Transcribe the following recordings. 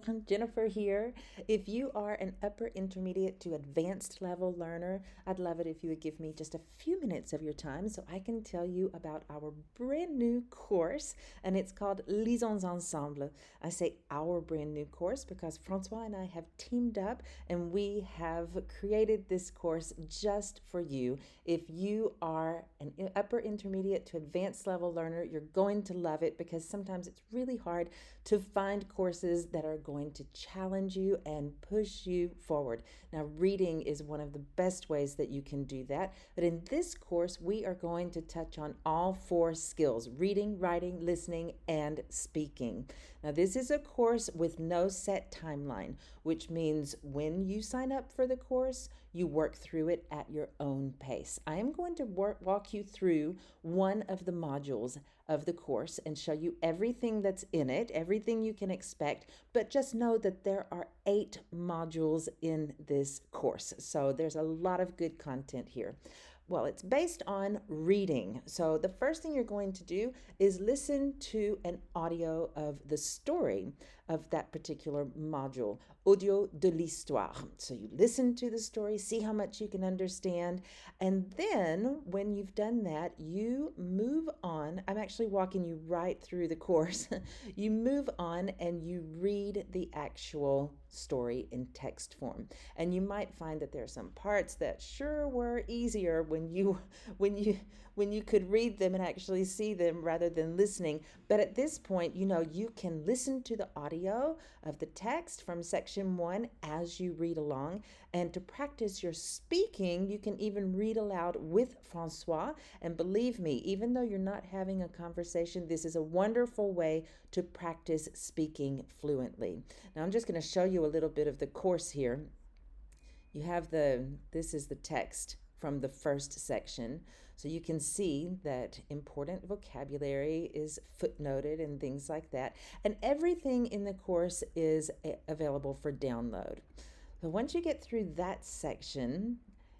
Bonjour, Jennifer here. If you are an upper intermediate to advanced level learner, I'd love it if you would give me just a few minutes of your time so I can tell you about our brand new course, and it's called Lisons Ensemble. I say our brand new course because Francois and I have teamed up and we have created this course just for you. If you are an upper intermediate to advanced level learner, you're going to love it because sometimes it's really hard to find courses that are going to challenge you and push you forward. Now, reading is one of the best ways that you can do that. But in this course, we are going to touch on all four skills: reading, writing, listening, and speaking. Now, this is a course with no set timeline, which means when you sign up for the course, you work through it at your own pace. I am going to walk you through one of the modules of the course and show you everything that's in it, everything you can expect, but just know that there are 8 modules in this course. So there's a lot of good content here. Well, it's based on reading. So the first thing you're going to do is listen to an audio of the story of that particular module, audio de l'histoire. So you listen to the story, see how much you can understand, and then when you've done that, you move on. I'm actually walking you right through the course. You move on and you read the actual story in text form. And you might find that there are some parts that sure were easier when you could read them and actually see them rather than listening. But at this point, you can listen to the audio of the text from section 1 as you read along. And to practice your speaking, you can even read aloud with Francois. And believe me, even though you're not having a conversation, this is a wonderful way to practice speaking fluently. Now, I'm just going to show you a little bit of the course here. This is the text from the first section. So you can see that important vocabulary is footnoted and things like that. And everything in the course is available for download. So once you get through that section,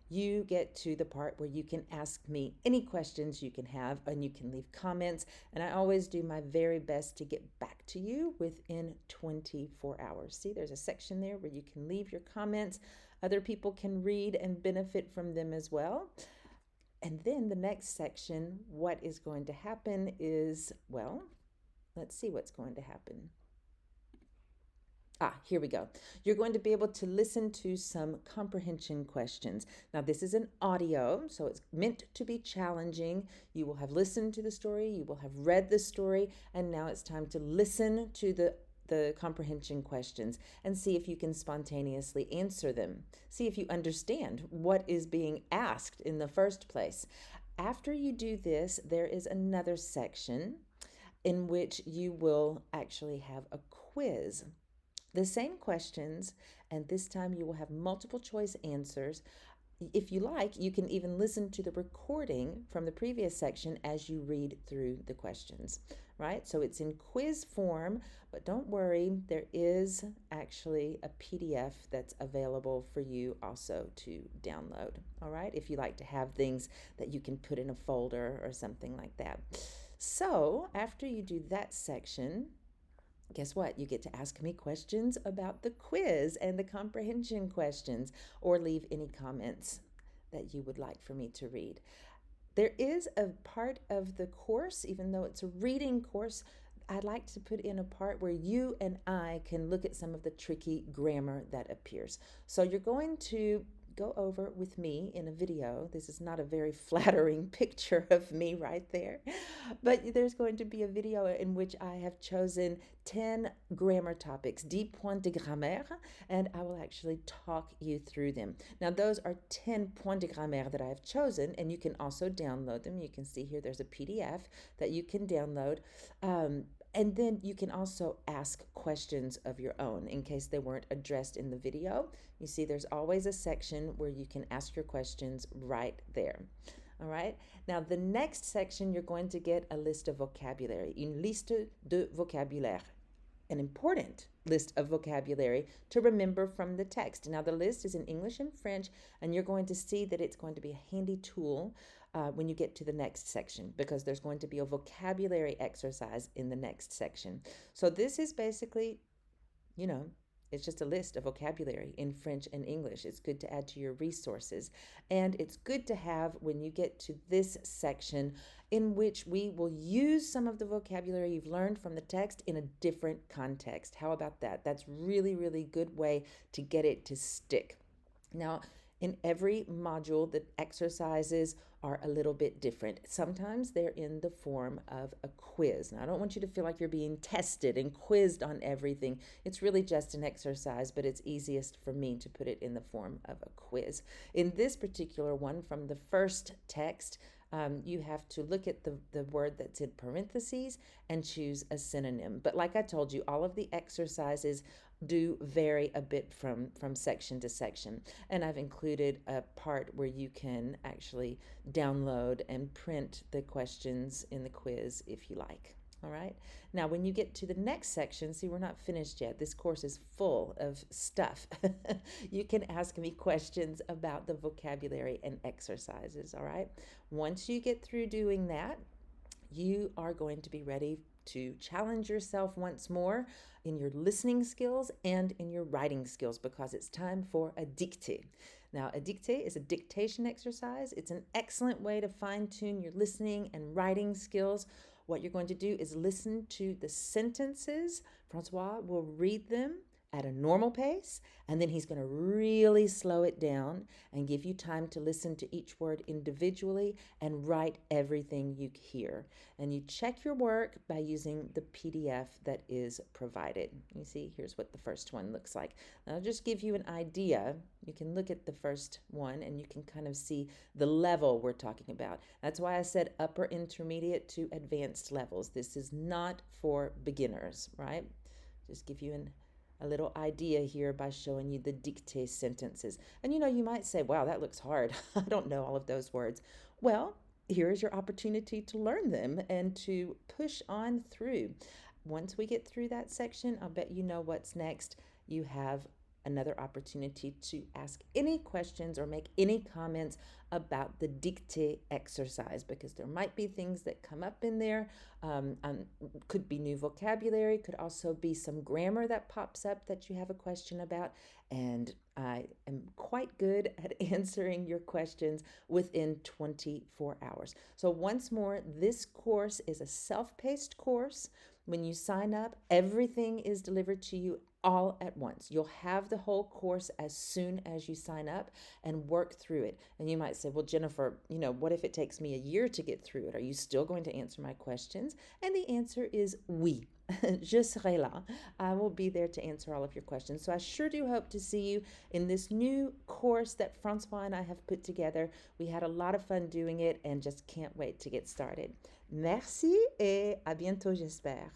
you get to the part where you can ask me any questions you can have and you can leave comments. And I always do my very best to get back to you within 24 hours. See, there's a section there where you can leave your comments. Other people can read and benefit from them as well. And then the next section, what is going to happen is, well, let's see what's going to happen. Here we go. You're going to be able to listen to some comprehension questions. Now, this is an audio, so it's meant to be challenging. You will have listened to the story, you will have read the story, and now it's time to listen to the comprehension questions and see if you can spontaneously answer them. See if you understand what is being asked in the first place. After you do this, there is another section in which you will actually have a quiz. The same questions, and this time you will have multiple choice answers. If you like, you can even listen to the recording from the previous section as you read through the questions, right? So it's in quiz form, but don't worry, there is actually a PDF that's available for you also to download, all right? If you like to have things that you can put in a folder or something like that. So after you do that section, guess what? You get to ask me questions about the quiz and the comprehension questions, or leave any comments that you would like for me to read. There is a part of the course, even though it's a reading course, I'd like to put in a part where you and I can look at some of the tricky grammar that appears. So you're going to go over with me in a video. This is not a very flattering picture of me right there, but there's going to be a video in which I have chosen 10 grammar topics, 10 points de grammaire, and I will actually talk you through them. Now, those are 10 points de grammaire that I have chosen, and you can also download them. You can see here there's a PDF that you can download. And then you can also ask questions of your own in case they weren't addressed in the video. You see, there's always a section where you can ask your questions right there. All right. Now, the next section, you're going to get a list of vocabulary, une liste de vocabulaire, an important list of vocabulary to remember from the text. Now, the list is in English and French, and you're going to see that it's going to be a handy tool when you get to the next section, because there's going to be a vocabulary exercise in the next section. So this is basically you know, it's just a list of vocabulary in French and English. It's good to add to your resources. And it's good to have when you get to this section in which we will use some of the vocabulary you've learned from the text in a different context. How about that? That's really, really good way to get it to stick. Now, in every module, the exercises are a little bit different. Sometimes they're in the form of a quiz. Now, I don't want you to feel like you're being tested and quizzed on everything. It's really just an exercise, but it's easiest for me to put it in the form of a quiz. In this particular one, from the first text, you have to look at the word that's in parentheses and choose a synonym. But like I told you, all of the exercises do vary a bit from section to section. And I've included a part where you can actually download and print the questions in the quiz if you like. All right. Now, when you get to the next section, see, we're not finished yet. This course is full of stuff. You can ask me questions about the vocabulary and exercises. All right. Once you get through doing that, you are going to be ready to challenge yourself once more in your listening skills and in your writing skills because it's time for a dictée. Now, a dictée is a dictation exercise. It's an excellent way to fine tune your listening and writing skills. What you're going to do is listen to the sentences. Francois will read them at a normal pace, and then he's going to really slow it down and give you time to listen to each word individually and write everything you hear. And you check your work by using the PDF that is provided. You see, here's what the first one looks like. And I'll just give you an idea. You can look at the first one and you can kind of see the level we're talking about. That's why I said upper intermediate to advanced levels. This is not for beginners, right? Just give you a little idea here by showing you the dictée sentences. And you might say, wow, that looks hard. I don't know all of those words. Well, here's your opportunity to learn them and to push on through. Once we get through that section, I'll bet you know what's next. You have another opportunity to ask any questions or make any comments about the dictée exercise because there might be things that come up in there. Could be new vocabulary, could also be some grammar that pops up that you have a question about. And I am quite good at answering your questions within 24 hours. So once more, this course is a self-paced course. When you sign up, everything is delivered to you all at once. You'll have the whole course as soon as you sign up and work through it. And you might say, well, Jennifer, what if it takes me a year to get through it? Are you still going to answer my questions? And the answer is oui. Je serai là. I will be there to answer all of your questions. So I sure do hope to see you in this new course that Francois and I have put together. We had a lot of fun doing it and just can't wait to get started. Merci et à bientôt, j'espère.